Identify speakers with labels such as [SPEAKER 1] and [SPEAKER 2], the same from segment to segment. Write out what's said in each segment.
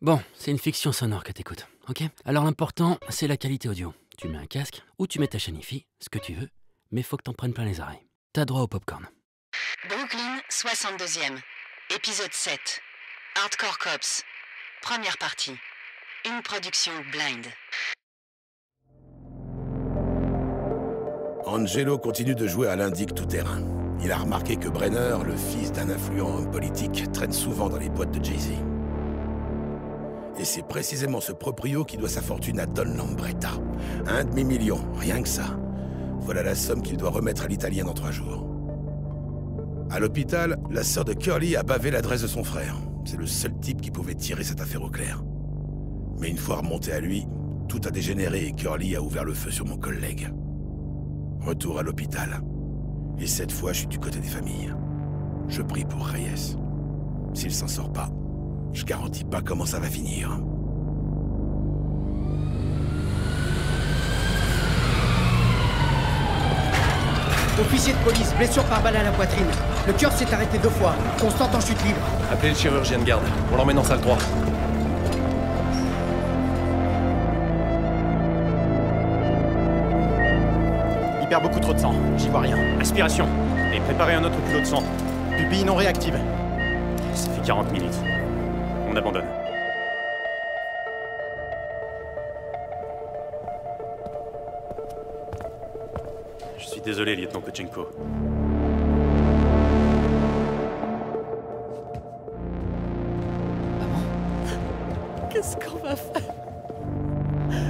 [SPEAKER 1] Bon, c'est une fiction sonore que t'écoutes, ok? Alors l'important, c'est la qualité audio. Tu mets un casque, ou tu mets ta chaîne hi-fi, ce que tu veux, mais faut que t'en prennes plein les oreilles. T'as droit au popcorn.
[SPEAKER 2] Brooklyn, 62e. Épisode 7. Hardcore Cops. Première partie. Une production Blind.
[SPEAKER 3] Angelo continue de jouer à l'indique tout-terrain. Il a remarqué que Brenner, le fils d'un influent homme politique, traîne souvent dans les boîtes de Jay-Z. Et c'est précisément ce proprio qui doit sa fortune à Don Lambretta. 1 demi-million, rien que ça. Voilà la somme qu'il doit remettre à l'Italien dans 3 jours. À l'hôpital, la sœur de Curly a bavé l'adresse de son frère. C'est le seul type qui pouvait tirer cette affaire au clair. Mais une fois remonté à lui, tout a dégénéré et Curly a ouvert le feu sur mon collègue. Retour à l'hôpital. Et cette fois, je suis du côté des familles. Je prie pour Reyes. S'il s'en sort pas, je garantis pas comment ça va finir.
[SPEAKER 4] Officier de police, blessure par balle à la poitrine. Le cœur s'est arrêté 2 fois. Constante en chute libre.
[SPEAKER 5] Appelez le chirurgien de garde. On l'emmène en salle 3.
[SPEAKER 6] Il perd beaucoup trop de sang. J'y vois rien.
[SPEAKER 5] Aspiration. Et préparez un autre culot de sang.
[SPEAKER 6] Pupille non réactive.
[SPEAKER 5] Ça fait 40 minutes. On abandonne. Je suis désolé, lieutenant Kochenko.
[SPEAKER 7] Qu'est-ce qu'on va faire?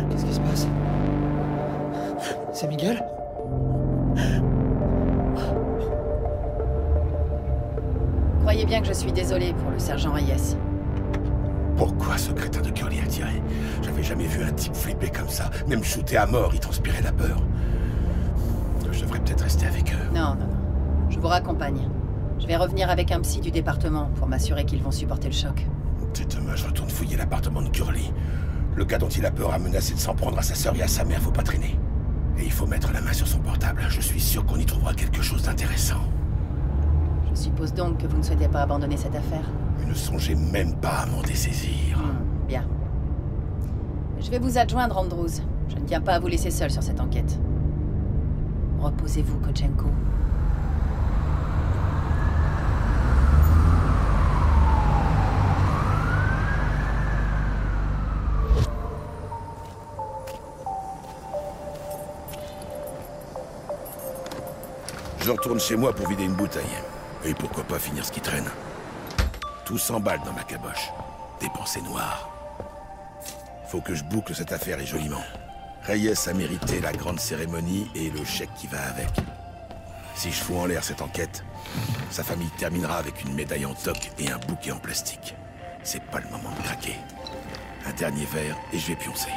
[SPEAKER 4] Qu'est-ce qui se passe? C'est Miguel?
[SPEAKER 7] Croyez bien que je suis désolé pour le sergent Reyes.
[SPEAKER 3] Pourquoi ce crétin de Curly a tiré? J'avais jamais vu un type flipper comme ça. Même shooté à mort, il transpirait la peur. Je devrais peut-être rester avec eux.
[SPEAKER 7] Non. Je vous raccompagne. Je vais revenir avec un psy du département pour m'assurer qu'ils vont supporter le choc.
[SPEAKER 3] C'est dommage, je retourne fouiller l'appartement de Curly. Le gars dont il a peur a menacé de s'en prendre à sa sœur et à sa mère, faut pas traîner. Et il faut mettre la main sur son portable. Je suis sûr qu'on y trouvera quelque chose d'intéressant.
[SPEAKER 7] Je suppose donc que vous ne souhaitez pas abandonner cette affaire.
[SPEAKER 3] Mais ne songez même pas à m'en dessaisir.
[SPEAKER 7] Bien. Je vais vous adjoindre, Andrews. Je ne tiens pas à vous laisser seul sur cette enquête. Reposez-vous, Kochenko.
[SPEAKER 3] Je retourne chez moi pour vider une bouteille. Et pourquoi pas finir ce qui traîne. Tout s'emballe dans ma caboche. Dépensé noir. Faut que je boucle cette affaire et joliment. Reyes a mérité la grande cérémonie et le chèque qui va avec. Si je fous en l'air cette enquête, sa famille terminera avec une médaille en toc et un bouquet en plastique. C'est pas le moment de craquer. Un dernier verre et je vais pioncer.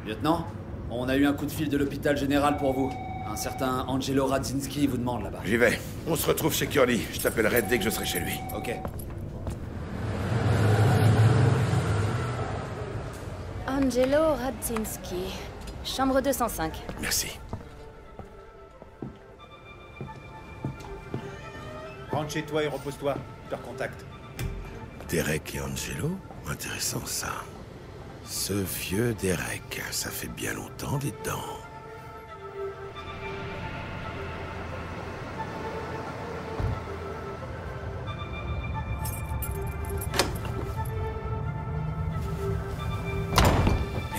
[SPEAKER 8] Lieutenant, on a eu un coup de fil de l'hôpital général pour vous. Un certain Angelo Radzinski vous demande là-bas.
[SPEAKER 3] J'y vais. On se retrouve chez Curly. Je t'appellerai dès que je serai chez lui.
[SPEAKER 8] Ok.
[SPEAKER 9] Angelo Radzinski, chambre 205.
[SPEAKER 3] Merci.
[SPEAKER 6] Rentre chez toi et repose-toi. Leur contact.
[SPEAKER 3] Derek et Angelo? Intéressant ça. Ce vieux Derek, ça fait bien longtemps des dents.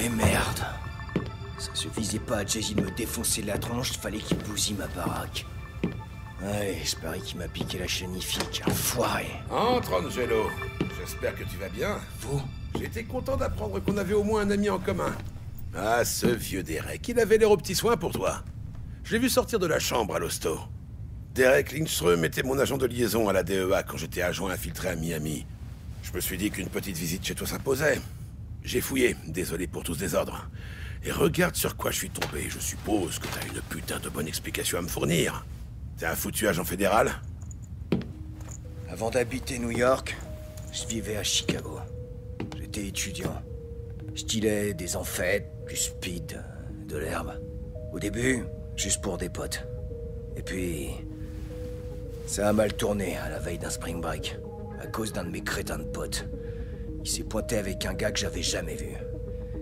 [SPEAKER 10] Eh merde. Ça suffisait pas à Jay-Z de me défoncer la tronche, fallait qu'il bousille ma baraque. Ouais, je parie qu'il m'a piqué la cheniffique, enfoiré.
[SPEAKER 3] Entre, Angelo. J'espère que tu vas bien.
[SPEAKER 10] Vous?
[SPEAKER 3] J'étais content d'apprendre qu'on avait au moins un ami en commun. Ah, ce vieux Derek, il avait l'air aux petits soins pour toi. Je l'ai vu sortir de la chambre à l'hosto. Derek Lindström était mon agent de liaison à la DEA quand j'étais agent infiltré à Miami. Je me suis dit qu'une petite visite chez toi s'imposait. J'ai fouillé, désolé pour tout ce désordre. Et regarde sur quoi je suis tombé. Je suppose que t'as une putain de bonne explication à me fournir. T'es un foutu agent fédéral?
[SPEAKER 10] Avant d'habiter New York, je vivais à Chicago. J'étais étudiant. Je dealais des amphètes, du speed, de l'herbe. Au début, juste pour des potes. Et puis... Ça a mal tourné à la veille d'un spring break, à cause d'un de mes crétins de potes. Il s'est pointé avec un gars que j'avais jamais vu.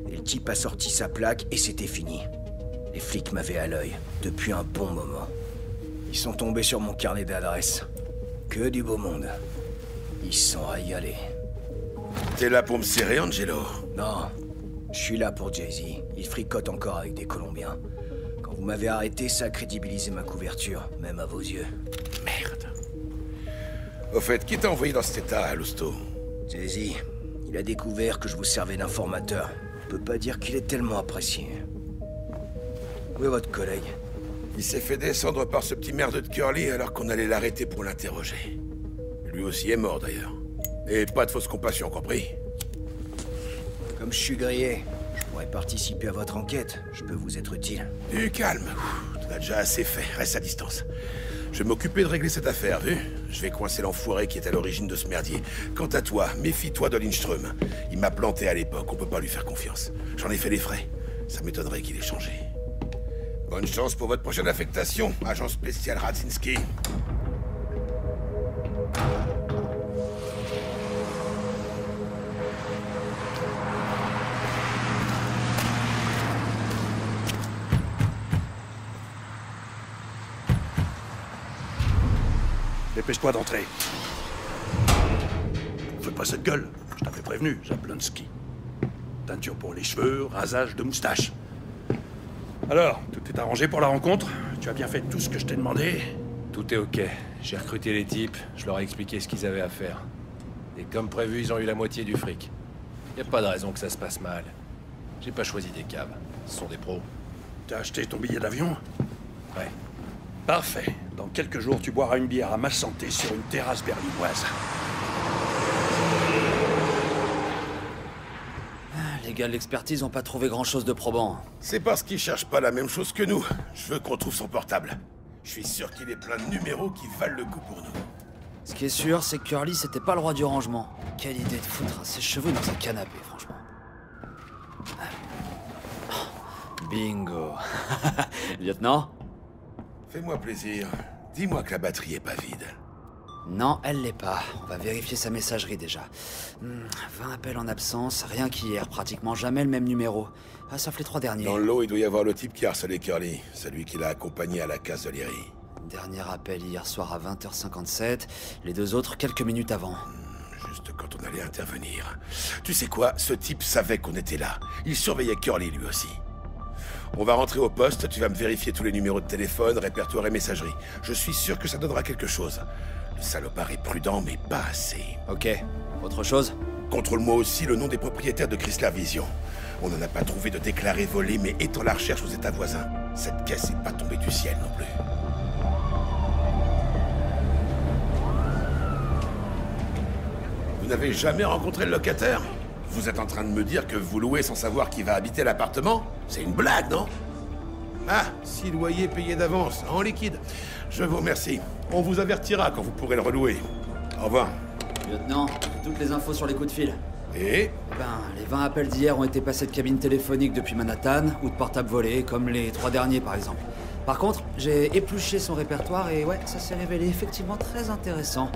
[SPEAKER 10] Et le type a sorti sa plaque et c'était fini. Les flics m'avaient à l'œil, depuis un bon moment. Ils sont tombés sur mon carnet d'adresses. Que du beau monde. Ils se sont régalés.
[SPEAKER 3] T'es là pour me serrer, Angelo?
[SPEAKER 10] Non, je suis là pour Jay-Z. Il fricote encore avec des Colombiens. Quand vous m'avez arrêté, ça a crédibilisé ma couverture, même à vos yeux.
[SPEAKER 3] Merde. Au fait, qui t'a envoyé dans cet état à l'hosto?
[SPEAKER 10] Jay-Z, il a découvert que je vous servais d'informateur. On peut pas dire qu'il est tellement apprécié. Où est votre collègue?
[SPEAKER 3] Il s'est fait descendre par ce petit merde de Curly alors qu'on allait l'arrêter pour l'interroger. Lui aussi est mort d'ailleurs. Et pas de fausse compassion, compris?
[SPEAKER 10] Comme je suis grillé, je pourrais participer à votre enquête. Je peux vous être utile.
[SPEAKER 3] Du calme. Tu as déjà assez fait. Reste à distance. Je vais m'occuper de régler cette affaire, vu? Je vais coincer l'enfoiré qui est à l'origine de ce merdier. Quant à toi, méfie-toi de Lindström. Il m'a planté à l'époque, on peut pas lui faire confiance. J'en ai fait les frais. Ça m'étonnerait qu'il ait changé. Bonne chance pour votre prochaine affectation, agent spécial Radzinski.
[SPEAKER 11] Dépêche-toi d'entrer. Fais pas cette gueule. Je t'avais prévenu, Zablonski. Teinture pour les cheveux, rasage de moustache. Alors, tout est arrangé pour la rencontre? Tu as bien fait tout ce que je t'ai demandé?
[SPEAKER 12] Tout est ok. J'ai recruté les types, je leur ai expliqué ce qu'ils avaient à faire. Et comme prévu, ils ont eu la moitié du fric. Y a pas de raison que ça se passe mal. J'ai pas choisi des caves. Ce sont des pros.
[SPEAKER 11] T'as acheté ton billet d'avion?
[SPEAKER 12] Ouais.
[SPEAKER 11] Parfait. Dans quelques jours, tu boiras une bière à ma santé sur une terrasse berlinoise.
[SPEAKER 8] Les gars de l'expertise ont pas trouvé grand-chose de probant.
[SPEAKER 3] C'est parce qu'ils cherchent pas la même chose que nous. Je veux qu'on trouve son portable. Je suis sûr qu'il est plein de numéros qui valent le coup pour nous.
[SPEAKER 8] Ce qui est sûr, c'est que Curly, c'était pas le roi du rangement. Quelle idée de foutre ses cheveux dans un canapé, franchement. Bingo. Lieutenant?
[SPEAKER 3] Fais-moi plaisir. Dis-moi que la batterie est pas vide.
[SPEAKER 8] Non, elle l'est pas. On va vérifier sa messagerie déjà. 20 appels en absence, rien qu'hier, pratiquement jamais le même numéro. Ah, sauf les 3 derniers.
[SPEAKER 3] Dans le lot, il doit y avoir le type qui a harcelé Curly, celui qui l'a accompagné à la case de Leary.
[SPEAKER 8] Dernier appel hier soir à 20h57, les 2 autres quelques minutes avant.
[SPEAKER 3] Juste quand on allait intervenir. Tu sais quoi, ce type savait qu'on était là. Il surveillait Curly lui aussi. On va rentrer au poste, tu vas me vérifier tous les numéros de téléphone, répertoire et messagerie. Je suis sûr que ça donnera quelque chose. Le salopard est prudent, mais pas assez.
[SPEAKER 8] Ok. Autre chose?
[SPEAKER 3] Contrôle-moi aussi le nom des propriétaires de Chrysler Vision. On n'en a pas trouvé de déclarés volés, mais étant la recherche aux états voisins, cette caisse n'est pas tombée du ciel non plus. Vous n'avez jamais rencontré le locataire? Vous êtes en train de me dire que vous louez sans savoir qui va habiter l'appartement? C'est une blague, non? Ah, si le loyer est payé d'avance, en liquide. Je vous remercie. On vous avertira quand vous pourrez le relouer. Au revoir.
[SPEAKER 8] Lieutenant, toutes les infos sur les coups de fil.
[SPEAKER 3] Et
[SPEAKER 8] les 20 appels d'hier ont été passés de cabine téléphonique depuis Manhattan, ou de portable volé, comme les 3 derniers par exemple. Par contre, j'ai épluché son répertoire et ouais, ça s'est révélé effectivement très intéressant.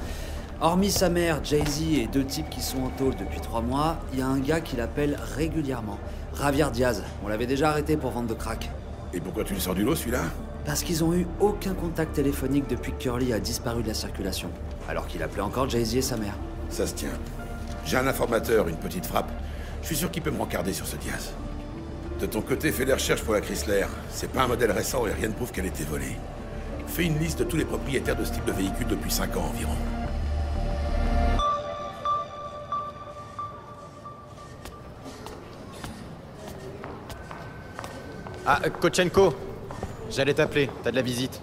[SPEAKER 8] Hormis sa mère, Jay-Z et 2 types qui sont en tôle depuis 3 mois, il y a un gars qui l'appelle régulièrement. Javier Diaz. On l'avait déjà arrêté pour vente de crack.
[SPEAKER 3] Et pourquoi tu le sors du lot, celui-là?
[SPEAKER 8] Parce qu'ils ont eu aucun contact téléphonique depuis que Curly a disparu de la circulation. Alors qu'il appelait encore Jay-Z et sa mère.
[SPEAKER 3] Ça se tient. J'ai un informateur, une petite frappe. Je suis sûr qu'il peut me rencarder sur ce Diaz. De ton côté, fais des recherches pour la Chrysler. C'est pas un modèle récent et rien ne prouve qu'elle ait été volée. Fais une liste de tous les propriétaires de ce type de véhicule depuis 5 ans environ.
[SPEAKER 6] Ah, Kochenko, j'allais t'appeler, t'as de la visite.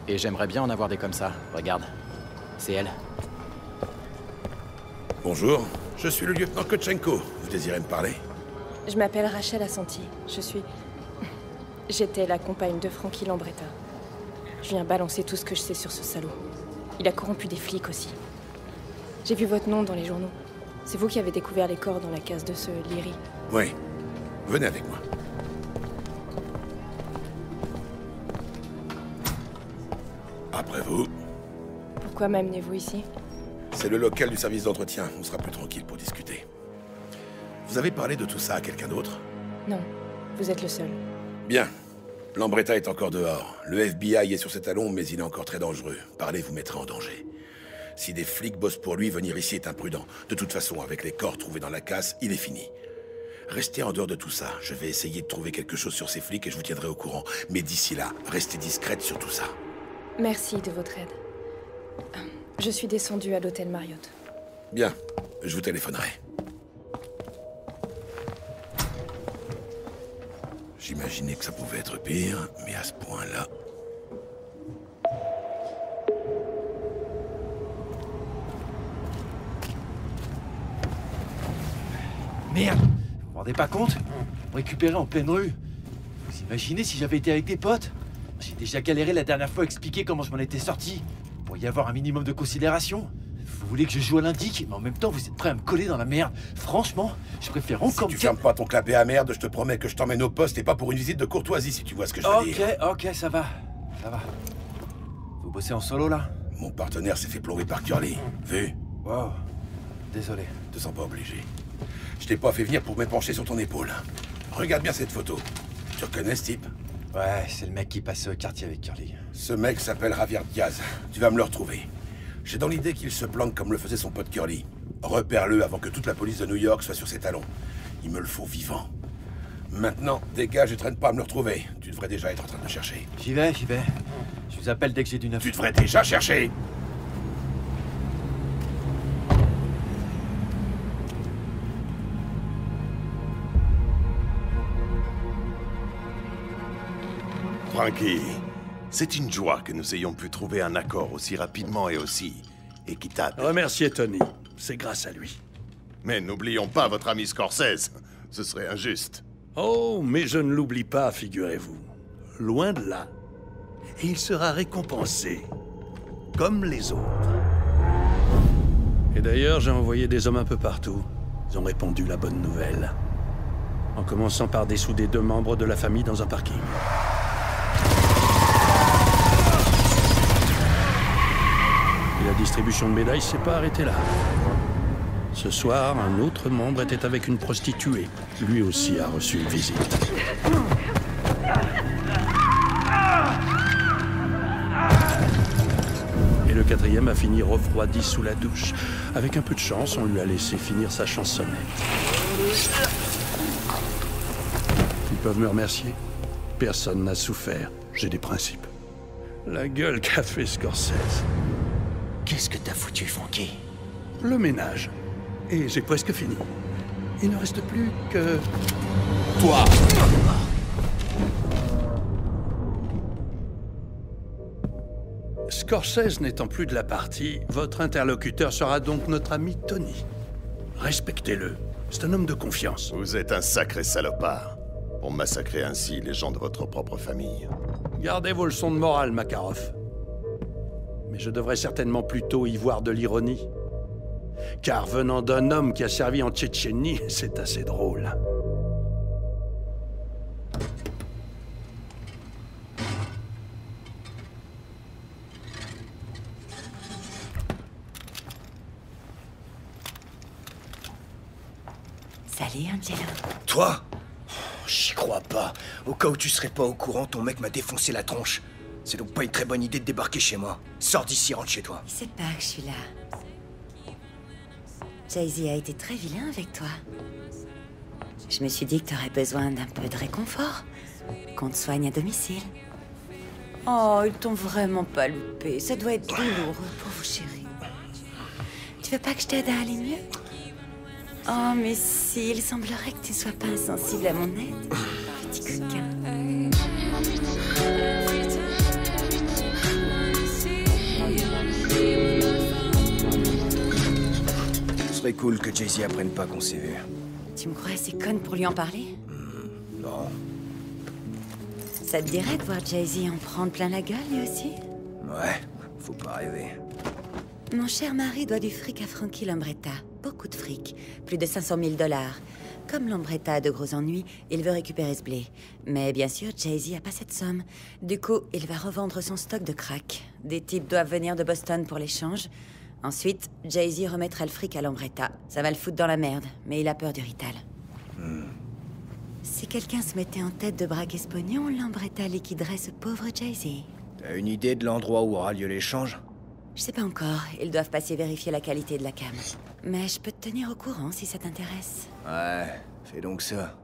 [SPEAKER 6] Et j'aimerais bien en avoir des comme ça, regarde. C'est elle.
[SPEAKER 3] Bonjour, je suis le lieutenant Kochenko. Vous désirez me parler?
[SPEAKER 13] Je m'appelle Rachel Assanti. J'étais la compagne de Frankie Lambretta. Je viens balancer tout ce que je sais sur ce salaud. Il a corrompu des flics aussi. J'ai vu votre nom dans les journaux. C'est vous qui avez découvert les corps dans la case de ce Leary.
[SPEAKER 3] Oui. Venez avec moi. Après vous.
[SPEAKER 13] Pourquoi m'amenez-vous ici?
[SPEAKER 3] C'est le local du service d'entretien. On sera plus tranquille pour discuter. Vous avez parlé de tout ça à quelqu'un d'autre?
[SPEAKER 13] Non, vous êtes le seul.
[SPEAKER 3] Bien. Lambretta est encore dehors. Le FBI est sur ses talons, mais il est encore très dangereux. Parler vous mettra en danger. Si des flics bossent pour lui, venir ici est imprudent. De toute façon, avec les corps trouvés dans la casse, il est fini. Restez en dehors de tout ça. Je vais essayer de trouver quelque chose sur ces flics et je vous tiendrai au courant. Mais d'ici là, restez discrète sur tout ça.
[SPEAKER 13] Merci de votre aide. Je suis descendue à l'hôtel Marriott.
[SPEAKER 3] Bien, je vous téléphonerai. J'imaginais que ça pouvait être pire, mais à ce point-là...
[SPEAKER 14] Merde! Vous vous rendez pas compte? Me récupérer en pleine rue. Vous imaginez si j'avais été avec des potes? J'ai déjà galéré la dernière fois à expliquer comment je m'en étais sorti. Pour y avoir un minimum de considération. Vous voulez que je joue à l'indique, mais en même temps, vous êtes prêts à me coller dans la merde. Franchement, je préfère encore...
[SPEAKER 3] Si tu fermes pas ton clapet à merde, je te promets que je t'emmène au poste et pas pour une visite de courtoisie, si tu vois ce que je veux dire.
[SPEAKER 14] Ok, ça va. Ça va. Vous bossez en solo, là?
[SPEAKER 3] Mon partenaire s'est fait plomber par Curly. Vu?
[SPEAKER 14] Wow. Désolé.
[SPEAKER 3] Te sens pas obligé. Je t'ai pas fait venir pour m'épancher sur ton épaule. Regarde bien cette photo. Tu reconnais ce type?
[SPEAKER 14] Ouais, c'est le mec qui passait au quartier avec Curly.
[SPEAKER 3] Ce mec s'appelle Javier Diaz. Tu vas me le retrouver. J'ai dans l'idée qu'il se planque comme le faisait son pote Curly. Repère-le avant que toute la police de New York soit sur ses talons. Il me le faut vivant. Maintenant, dégage et traîne pas à me le retrouver. Tu devrais déjà être en train de le chercher.
[SPEAKER 14] J'y vais. Je vous appelle dès que j'ai du neuf.
[SPEAKER 3] Tu devrais déjà chercher.
[SPEAKER 15] Frankie, c'est une joie que nous ayons pu trouver un accord aussi rapidement et aussi équitable.
[SPEAKER 11] Remerciez Tony, c'est grâce à lui.
[SPEAKER 15] Mais n'oublions pas votre ami Scorsese, ce serait injuste.
[SPEAKER 11] Oh, mais je ne l'oublie pas, figurez-vous. Loin de là. Et il sera récompensé, comme les autres. Et d'ailleurs, j'ai envoyé des hommes un peu partout. Ils ont répondu la bonne nouvelle. En commençant par dessouder 2 membres de la famille dans un parking. Et la distribution de médailles s'est pas arrêtée là. Ce soir, un autre membre était avec une prostituée. Lui aussi a reçu une visite. Et le 4e a fini refroidi sous la douche. Avec un peu de chance, on lui a laissé finir sa chansonnette. Ils peuvent me remercier. Personne n'a souffert. J'ai des principes. La gueule qu'a fait Scorsese.
[SPEAKER 10] Qu'est-ce que t'as foutu, Frankie?
[SPEAKER 11] Le ménage. Et j'ai presque fini. Il ne reste plus que... toi. Scorsese n'étant plus de la partie, votre interlocuteur sera donc notre ami Tony. Respectez-le. C'est un homme de confiance.
[SPEAKER 15] Vous êtes un sacré salopard. Pour massacrer ainsi les gens de votre propre famille.
[SPEAKER 11] Gardez vos leçons de morale, Makarov. Mais je devrais certainement plutôt y voir de l'ironie. Car venant d'un homme qui a servi en Tchétchénie, c'est assez drôle.
[SPEAKER 10] Salut, Angelo. Toi? J'y crois pas. Au cas où tu serais pas au courant, ton mec m'a défoncé la tronche. C'est donc pas une très bonne idée de débarquer chez moi. Sors d'ici, rentre chez toi.
[SPEAKER 16] Il sait pas que je suis là. Jay-Z a été très vilain avec toi. Je me suis dit que t'aurais besoin d'un peu de réconfort. Qu'on te soigne à domicile. Oh, ils t'ont vraiment pas loupé. Ça doit être douloureux, pauvre chérie. Tu veux pas que je t'aide à aller mieux? Oh, mais si, il semblerait que tu sois pas insensible à mon aide. Petit coquin.
[SPEAKER 10] Ce serait cool que Jay-Z apprenne pas qu'on s'est vu.
[SPEAKER 16] Tu me crois assez conne pour lui en parler?
[SPEAKER 10] Non.
[SPEAKER 16] Ça te dirait de voir Jay-Z en prendre plein la gueule, lui aussi?
[SPEAKER 10] Ouais, faut pas rêver.
[SPEAKER 16] Mon cher mari doit du fric à Frankie Lambretta. Beaucoup de fric. Plus de 500 000 $. Comme Lambretta a de gros ennuis, il veut récupérer ce blé. Mais bien sûr, Jay-Z a pas cette somme. Du coup, il va revendre son stock de crack. Des types doivent venir de Boston pour l'échange. Ensuite, Jay-Z remettra le fric à Lambretta. Ça va le foutre dans la merde, mais il a peur du rital. Si quelqu'un se mettait en tête de braquer ce pognon, Lambretta liquiderait ce pauvre Jay-Z.
[SPEAKER 10] T'as une idée de l'endroit où aura lieu l'échange?
[SPEAKER 16] Je sais pas encore, ils doivent passer vérifier la qualité de la cam. Mais je peux te tenir au courant si ça t'intéresse.
[SPEAKER 10] Ouais, fais donc ça.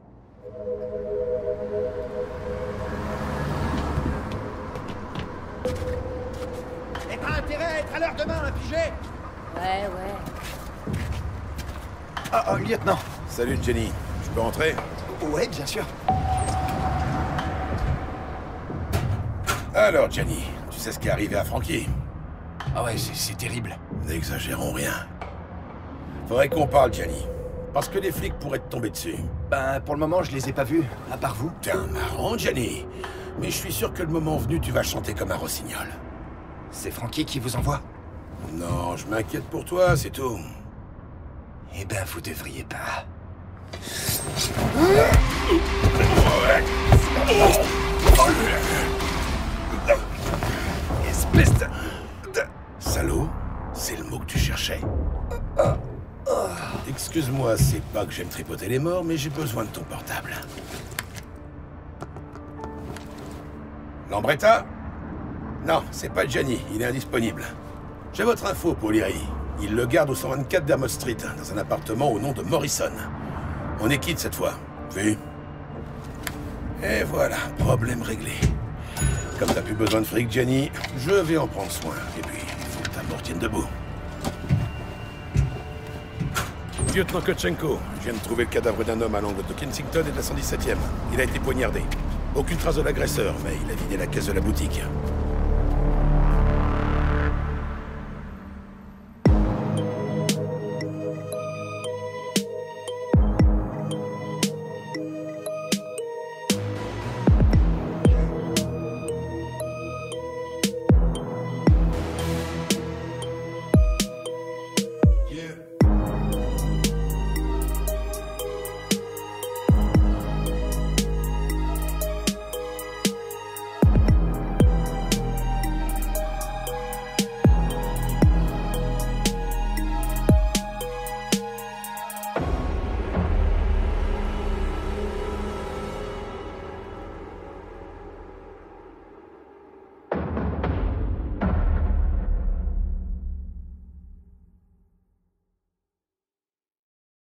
[SPEAKER 4] Et pas intérêt à être à l'heure demain, un pigé?
[SPEAKER 9] Ouais.
[SPEAKER 6] Ah, lieutenant.
[SPEAKER 3] Salut Jenny, je peux rentrer?
[SPEAKER 6] Ouais, bien sûr.
[SPEAKER 3] Alors Jenny, tu sais ce qui est arrivé à Frankie?
[SPEAKER 14] Ah ouais, c'est terrible.
[SPEAKER 3] N'exagérons rien. Faudrait qu'on parle, Jenny. Parce que les flics pourraient te tomber dessus.
[SPEAKER 6] Ben, pour le moment, je les ai pas vus, à part vous.
[SPEAKER 3] T'es un marrant, Jenny. Mais je suis sûr que le moment venu, tu vas chanter comme un rossignol.
[SPEAKER 6] C'est Frankie qui vous envoie?
[SPEAKER 3] Non, je m'inquiète pour toi, c'est tout.
[SPEAKER 6] Eh ben, vous devriez pas.
[SPEAKER 3] Espèce de... Salaud, c'est le mot que tu cherchais. Excuse-moi, c'est pas que j'aime tripoter les morts, mais j'ai besoin de ton portable. Lambretta? Non, c'est pas Gianni, il est indisponible. J'ai votre info pour Leary. Il le garde au 124 Dermot Street, dans un appartement au nom de Morrison. On est quitte cette fois, vu? Et voilà, problème réglé. Comme t'as plus besoin de fric, Gianni, je vais en prendre soin. Et puis, il faut que ta mort tienne debout. Lieutenant Kotchenko, je viens de trouver le cadavre d'un homme à l'angle de Kensington et de la 117e. Il a été poignardé. Aucune trace de l'agresseur, mais il a vidé la caisse de la boutique.